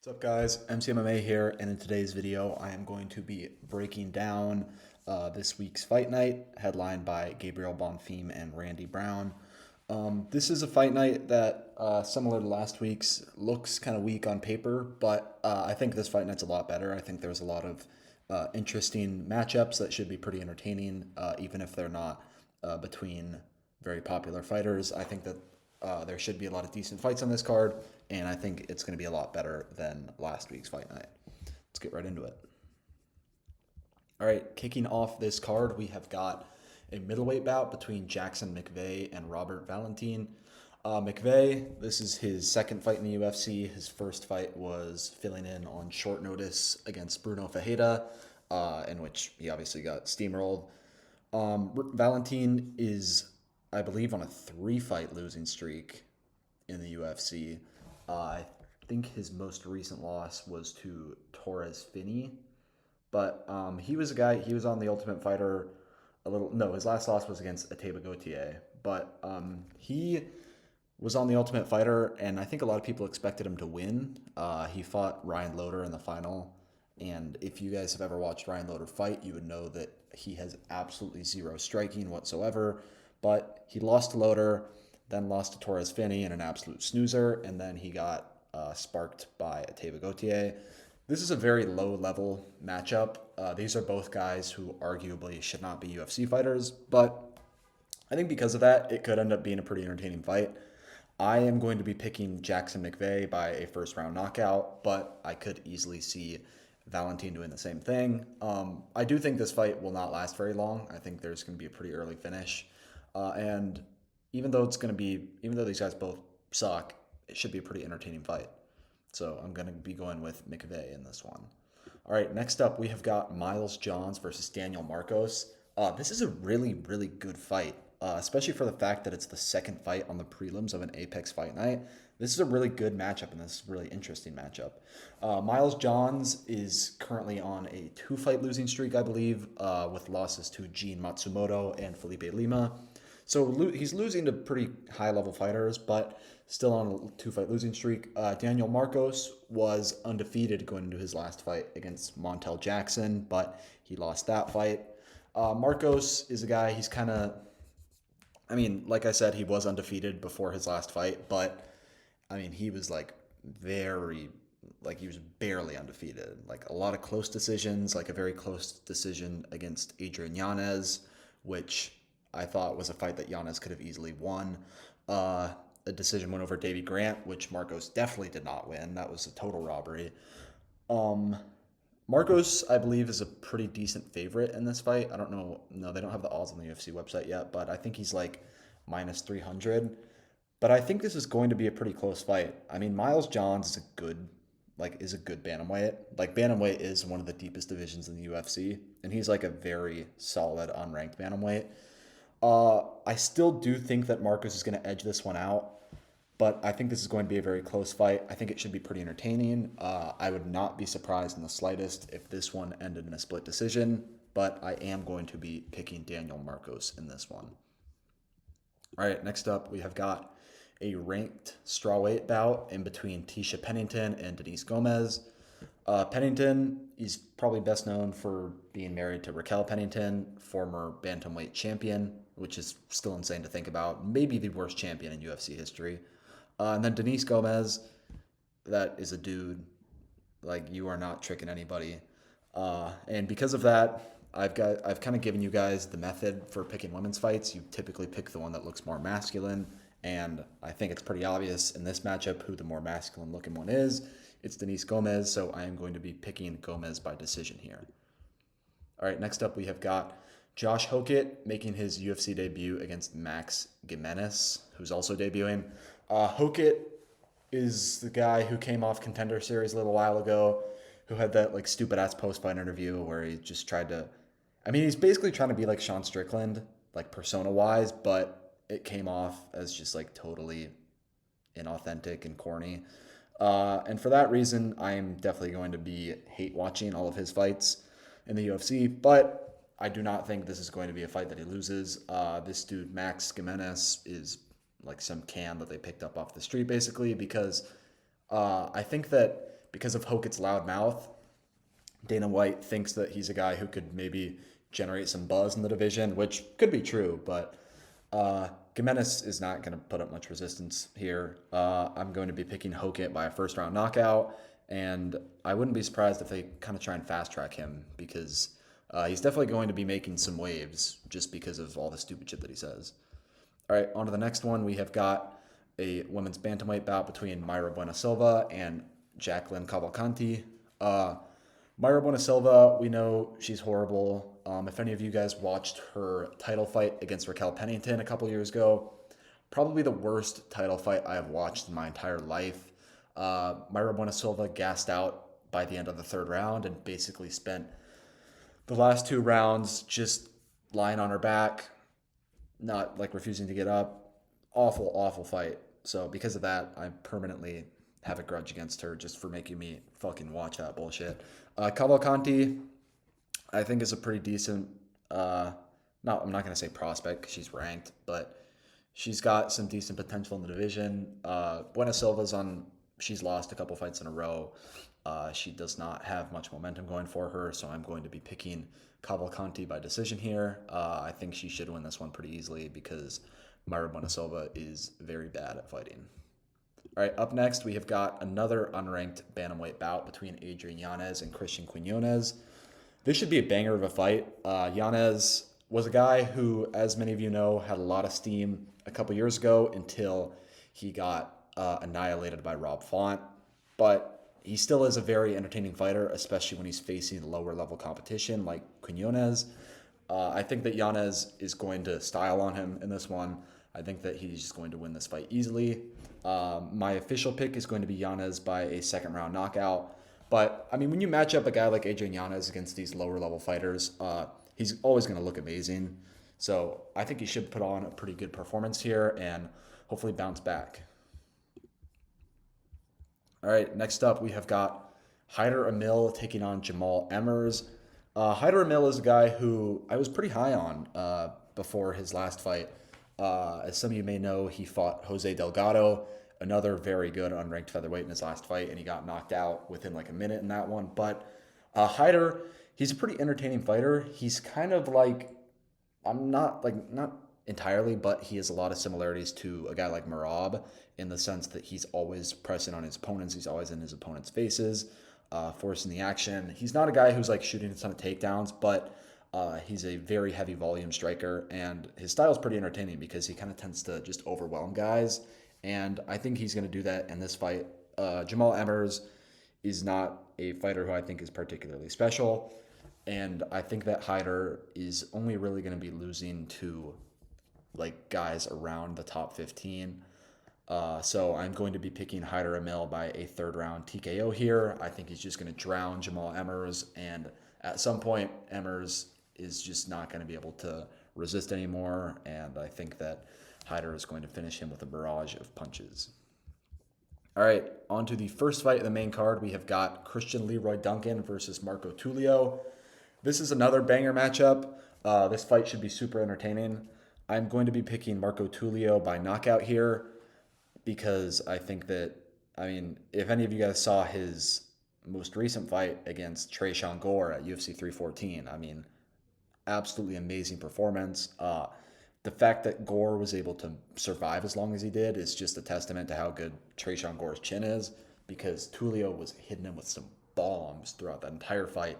What's up guys, MCMMA here, and in today's video I am going to be breaking down this week's fight night, headlined by Gabriel Bonfim and Randy Brown. This is a fight night that, similar to last week's, looks kind of weak on paper, but I think this fight night's a lot better. I think there's a lot of interesting matchups that should be pretty entertaining, even if they're not between very popular fighters. I think that there should be a lot of decent fights on this card, and I think it's going to be a lot better than last week's fight night. Let's get right into it. All right, kicking off this card, we have got a middleweight bout between Jackson McVey and Robert Valentin. McVey, this is his second fight in the UFC. His first fight was filling in on short notice against Bruno Ferreira, in which he obviously got steamrolled. Valentin is, I believe, on a 3-fight losing streak in the UFC. I think his most recent loss was to Torres Finney, but he was a guy. He was on the Ultimate Fighter a little. No, his last loss was against Ateba Gautier, but he was on the Ultimate Fighter, and I think a lot of people expected him to win. He fought Ryan Loder in the final, and if you guys have ever watched Ryan Loder fight, you would know that he has absolutely zero striking whatsoever. But he lost to Loder, then lost to Torres Finney in an absolute snoozer, and then he got sparked by Ateba Gautier. This is a very low-level matchup. These are both guys who arguably should not be UFC fighters, but I think because of that, it could end up being a pretty entertaining fight. I am going to be picking Jackson McVey by a first-round knockout, but I could easily see Valentin doing the same thing. I do think this fight will not last very long. I think there's going to be a pretty early finish. And even though these guys both suck, it should be a pretty entertaining fight. So I'm going to be going with McVey in this one. All right, next up we have got Miles Johns versus Daniel Marcos. This is a really, really good fight, especially for the fact that it's the second fight on the prelims of an Apex fight night. This is a really good matchup, and this is a really interesting matchup. Miles Johns is currently on a 2-fight losing streak, I believe, with losses to Gene Matsumoto and Felipe Lima. So he's losing to pretty high-level fighters, but still on a 2-fight losing streak. Daniel Marcos was undefeated going into his last fight against Montel Jackson, but he lost that fight. Marcos is a guy, he's kind of, I mean, like I said, he was undefeated before his last fight, but, I mean, he was, he was barely undefeated. Like, a lot of close decisions, like a very close decision against Adrian Yanez, which I thought was a fight that Yanez could have easily won. A decision win over Davey Grant, which Marcos definitely did not win. That was a total robbery. Marcos, I believe, is a pretty decent favorite in this fight. I don't know. No, they don't have the odds on the UFC website yet, but I think he's like minus 300. But I think this is going to be a pretty close fight. I mean, Miles Johns is a good bantamweight. Like, bantamweight is one of the deepest divisions in the UFC, and he's like a very solid unranked bantamweight. I still do think that Marcos is going to edge this one out, but I think this is going to be a very close fight. I think it should be pretty entertaining. I would not be surprised in the slightest if this one ended in a split decision, but I am going to be picking Daniel Marcos in this one. All right, next up, we have got a ranked strawweight bout in between Tisha Pennington and Denise Gomez. Pennington is probably best known for being married to Raquel Pennington, former bantamweight champion, which is still insane to think about. Maybe the worst champion in UFC history. And then Denise Gomez, that is a dude. Like, you are not tricking anybody. And because of that, I've kind of given you guys the method for picking women's fights. You typically pick the one that looks more masculine, and I think it's pretty obvious in this matchup who the more masculine looking one is. It's Denise Gomez, so I am going to be picking Gomez by decision here. All right, next up we have got Josh Hokit making his UFC debut against Max Gimenez, who's also debuting. Hokit is the guy who came off Contender Series a little while ago, who had that like stupid ass post-fight interview where he just tried to, I mean, he's basically trying to be like Sean Strickland, like persona-wise, but it came off as just like totally inauthentic and corny. And for that reason, I am definitely going to be hate watching all of his fights in the UFC, but I do not think this is going to be a fight that he loses. This dude, Max Gimenez, is like some can that they picked up off the street, basically, because I think that because of Hokit's loud mouth, Dana White thinks that he's a guy who could maybe generate some buzz in the division, which could be true, but Gimenez is not going to put up much resistance here. I'm going to be picking Hokit by a first-round knockout, and I wouldn't be surprised if they kind of try and fast-track him because he's definitely going to be making some waves just because of all the stupid shit that he says. All right, on to the next one. We have got a women's bantamweight bout between Mayra Bueno Silva and Jacqueline Cavalcanti. Mayra Bueno Silva, we know she's horrible. If any of you guys watched her title fight against Raquel Pennington a couple years ago, probably the worst title fight I have watched in my entire life. Mayra Bueno Silva gassed out by the end of the third round and basically spent the last 2 rounds just lying on her back, not like refusing to get up. Awful, awful fight. So because of that, I permanently have a grudge against her just for making me fucking watch that bullshit. Cavalcanti, I think, is a pretty decent, I'm not going to say prospect because she's ranked, but she's got some decent potential in the division. Bueno Silva's she's lost a couple fights in a row. She does not have much momentum going for her, so I'm going to be picking Cavalcanti by decision here. I think she should win this one pretty easily because Mayra Bueno Silva is very bad at fighting. All right, up next, we have got another unranked bantamweight bout between Adrian Yanez and Christian Quinonez. This should be a banger of a fight. Yanez was a guy who, as many of you know, had a lot of steam a couple years ago until he got annihilated by Rob Font. But he still is a very entertaining fighter, especially when he's facing lower level competition like Quinonez. I think that Yanez is going to style on him in this one. I think that he's just going to win this fight easily. My official pick is going to be Yanez by a second round knockout. But, I mean, when you match up a guy like Adrian Yanez against these lower level fighters, he's always going to look amazing. So I think he should put on a pretty good performance here and hopefully bounce back. All right, next up we have got Haider Amil taking on Jamal Emmers. Haider Amil is a guy who I was pretty high on before his last fight. As some of you may know, he fought Jose Delgado, another very good unranked featherweight in his last fight, and he got knocked out within like a minute in that one. But Haider, he's a pretty entertaining fighter. He's kind of like, not entirely, but he has a lot of similarities to a guy like Merab in the sense that he's always pressing on his opponents. He's always in his opponent's faces, forcing the action. He's not a guy who's like shooting a ton of takedowns, but he's a very heavy volume striker, and his style is pretty entertaining because he kind of tends to just overwhelm guys, and I think he's going to do that in this fight. Jamal Emmers is not a fighter who I think is particularly special, and I think that Haider is only really going to be losing to like guys around the top 15. So I'm going to be picking Haider Amil by a third round TKO here. I think he's just going to drown Jamal Emmers, and at some point Emmers is just not going to be able to resist anymore, and I think that Haider is going to finish him with a barrage of punches. All right, on to the first fight of the main card. We have got Christian Leroy Duncan versus Marco Tulio. This is another banger matchup. This fight should be super entertaining. I'm going to be picking Marco Tulio by knockout here because I think that, if any of you guys saw his most recent fight against Tresean Gore at UFC 314, absolutely amazing performance. The fact that Gore was able to survive as long as he did is just a testament to how good Tresean Gore's chin is, because Tulio was hitting him with some bombs throughout that entire fight.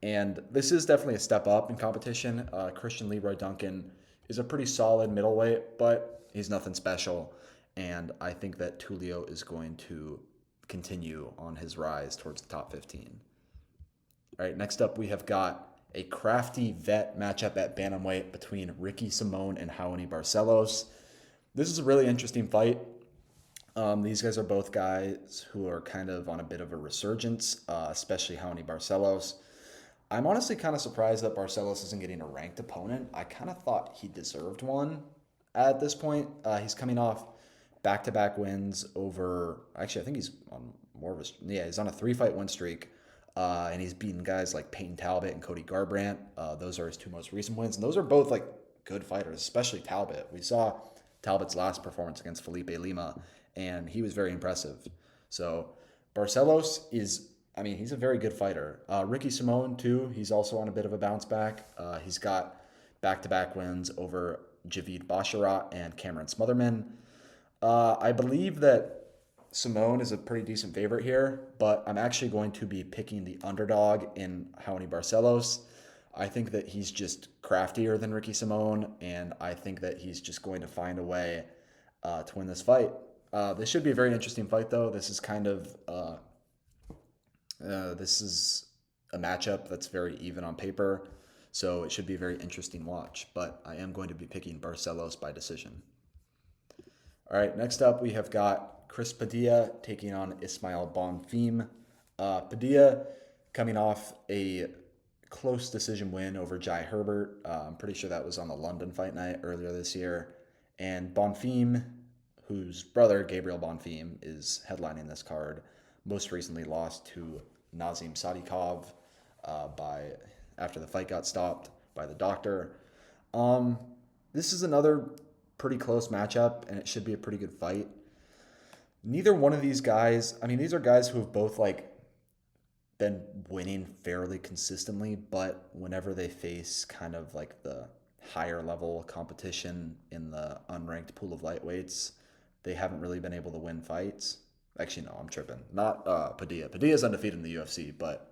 And this is definitely a step up in competition. Christian Leroy Duncan is a pretty solid middleweight, but he's nothing special. And I think that Tulio is going to continue on his rise towards the top 15. All right, next up we have got a crafty vet matchup at bantamweight between Ricky Simón and Raoni Barcelos. This is a really interesting fight. These guys are both guys who are kind of on a bit of a resurgence, especially Raoni Barcelos. I'm honestly kind of surprised that Barcelos isn't getting a ranked opponent. I kind of thought he deserved one at this point. He's coming off back-to-back wins over, actually I think he's on he's on a 3-fight win streak. And he's beaten guys like Peyton Talbot and Cody Garbrandt. Those are his 2 most recent wins. And those are both like good fighters, especially Talbot. We saw Talbot's last performance against Felipe Lima, and he was very impressive. So Barcelos is, I mean, he's a very good fighter. Ricky Simone, too, he's also on a bit of a bounce back. He's got back-to-back wins over Javid Basharat and Cameron Smotherman. I believe that Simone is a pretty decent favorite here, but I'm actually going to be picking the underdog in Raoni Barcelos. I think that he's just craftier than Ricky Simone, and I think that he's just going to find a way to win this fight. This should be a very interesting fight, though. This is kind of this is a matchup that's very even on paper, so it should be a very interesting watch. But I am going to be picking Barcelos by decision. All right, next up we have got Chris Padilla taking on Ismail Bonfim. Padilla coming off a close decision win over Jai Herbert. I'm pretty sure that was on the London Fight Night earlier this year. And Bonfim, whose brother, Gabriel Bonfim, is headlining this card, most recently lost to Nazim Salikhov after the fight got stopped by the doctor. This is another pretty close matchup, and it should be a pretty good fight. Neither one of these guys, I mean, these are guys who have both been winning fairly consistently, but whenever they face kind of the higher level competition in the unranked pool of lightweights, they haven't really been able to win fights. Actually, no, I'm tripping. Not Padilla. Padilla's undefeated in the UFC, but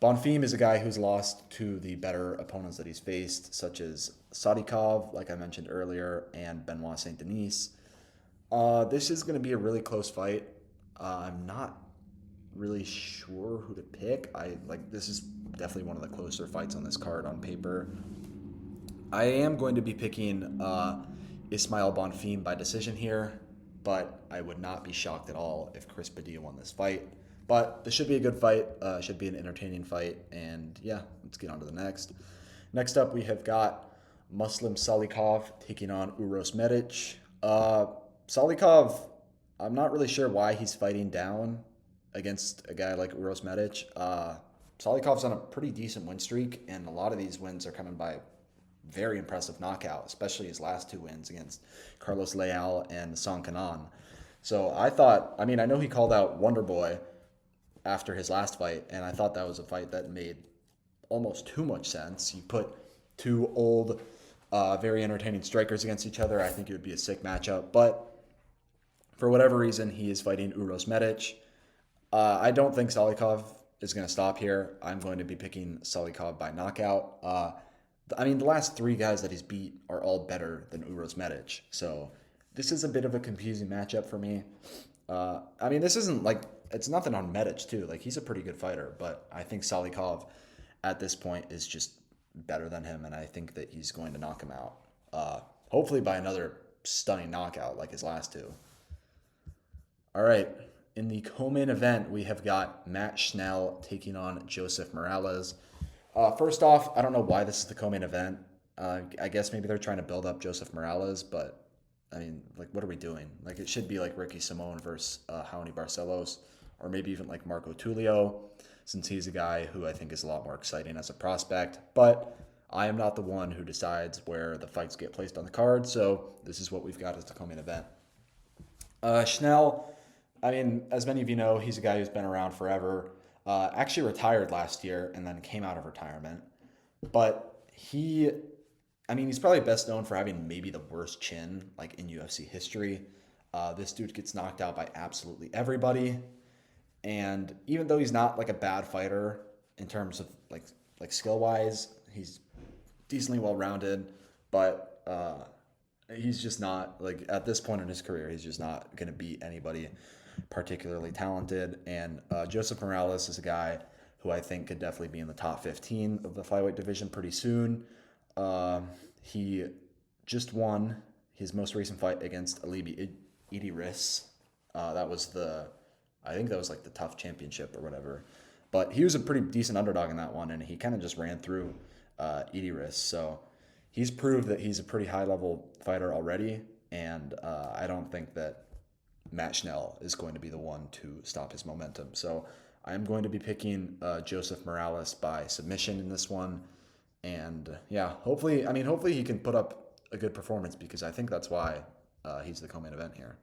Bonfim is a guy who's lost to the better opponents that he's faced, such as Salikhov, like I mentioned earlier, and Benoit Saint-Denis. This is going to be a really close fight. I'm not really sure who to pick. This is definitely one of the closer fights on this card on paper. I am going to be picking Ismail Bonfim by decision here, but I would not be shocked at all if Chris Padilla won this fight. But this should be a good fight. Should be an entertaining fight. And yeah, let's get on to the next. Next up, we have got Muslim Salikhov taking on Uros Medic. Salikhov, I'm not really sure why he's fighting down against a guy like Uros Medic. Salikhov's on a pretty decent win streak, and a lot of these wins are coming by very impressive knockout, especially his last two wins against Carlos Leal and Song Kanan. So I know he called out Wonder Boy after his last fight, and I thought that was a fight that made almost too much sense. You put two old, very entertaining strikers against each other. I think it would be a sick matchup, but for whatever reason, he is fighting Uros Medic. I don't think Salikhov is going to stop here. I'm going to be picking Salikhov by knockout. The last three guys that he's beat are all better than Uros Medic. So this is a bit of a confusing matchup for me. This isn't it's nothing on Medic too. He's a pretty good fighter, but I think Salikhov at this point is just better than him, and I think that he's going to knock him out. Hopefully by another stunning knockout like his last two. All right. In the co-main event, we have got Matt Schnell taking on Joseph Morales. First off, I don't know why this is the co-main event. I guess maybe they're trying to build up Joseph Morales, but what are we doing? It should be Ricky Simone versus Raoni Barcelos, or maybe even Marco Tulio, since he's a guy who I think is a lot more exciting as a prospect. But I am not the one who decides where the fights get placed on the card, so this is what we've got as the co-main event. Schnell, as many of you know, he's a guy who's been around forever. Actually retired last year and then came out of retirement. But he's probably best known for having maybe the worst chin in UFC history. This dude gets knocked out by absolutely everybody. And even though he's not a bad fighter in terms of skill wise, he's decently well rounded, but he's just not at this point in his career, he's just not going to beat anybody particularly talented. And Joseph Morales is a guy who I think could definitely be in the top 15 of the flyweight division pretty soon. He just won his most recent fight against Alibi Idris. I think that was the tough championship or whatever. But he was a pretty decent underdog in that one, and he kind of just ran through Idris. So he's proved that he's a pretty high-level fighter already, and I don't think that Matt Schnell is going to be the one to stop his momentum. So I'm going to be picking Joseph Morales by submission in this one. And yeah, hopefully he can put up a good performance, because I think that's why he's the co-main event here.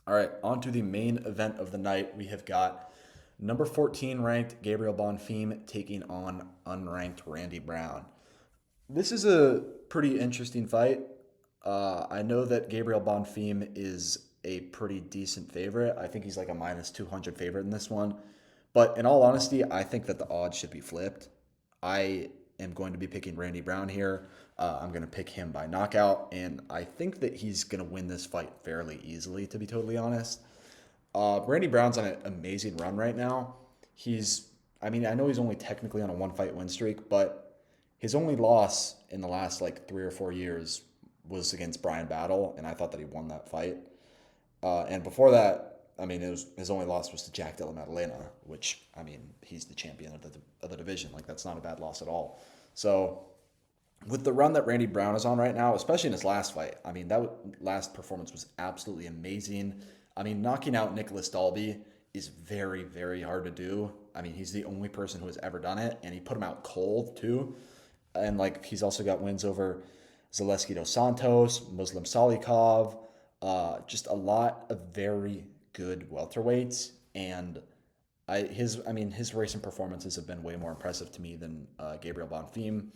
All right, on to the main event of the night. We have got number 14 ranked Gabriel Bonfim taking on unranked Randy Brown. This is a pretty interesting fight. I know that Gabriel Bonfim is a pretty decent favorite. I think he's like a minus 200 favorite in this one. But in all honesty, I think that the odds should be flipped. I am going to be picking Randy Brown here. I'm going to pick him by knockout, and I think that he's going to win this fight fairly easily, to be totally honest. Randy Brown's on an amazing run right now. I know he's only technically on a one-fight win streak, but his only loss in the last like 3 or 4 years was against Brian Battle, and I thought that he won that fight. And before that, his only loss was to Jack Della Maddalena, which, he's the champion of the division. Like, that's not a bad loss at all. So, with the run that Randy Brown is on right now, especially in his last fight, that last performance was absolutely amazing. Knocking out Nicholas Dalby is very, very hard to do. He's the only person who has ever done it, and he put him out cold, too. And, he's also got wins over Zaleski dos Santos, Muslim Salikhov, just a lot of very good welterweights, and his racing performances have been way more impressive to me than Gabriel Bonfim.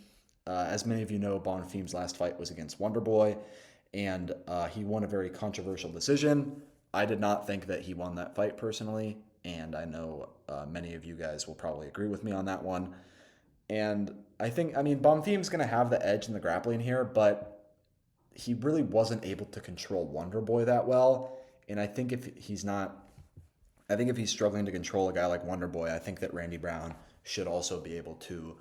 As many of you know, Bonfim's last fight was against Wonderboy, and he won a very controversial decision. I did not think that he won that fight personally, and I know many of you guys will probably agree with me on that one. And Bonfim's going to have the edge in the grappling here, but he really wasn't able to control Wonderboy that well. And I think if he's struggling to control a guy like Wonderboy, I think that Randy Brown should also be able to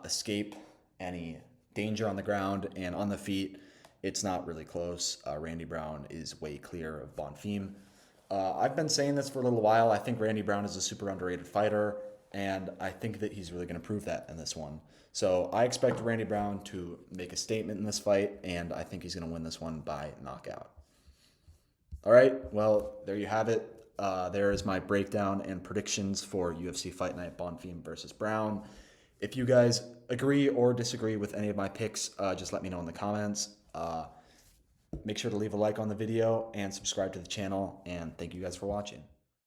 escape any danger on the ground and on the feet. It's not really close. Randy Brown is way clear of Bonfim. I've been saying this for a little while. I think Randy Brown is a super underrated fighter, and I think that he's really going to prove that in this one. So I expect Randy Brown to make a statement in this fight, and I think he's going to win this one by knockout. All right, well, there you have it. There is my breakdown and predictions for UFC Fight Night Bonfim versus Brown. If you guys agree or disagree with any of my picks, just let me know in the comments. Make sure to leave a like on the video and subscribe to the channel, and thank you guys for watching.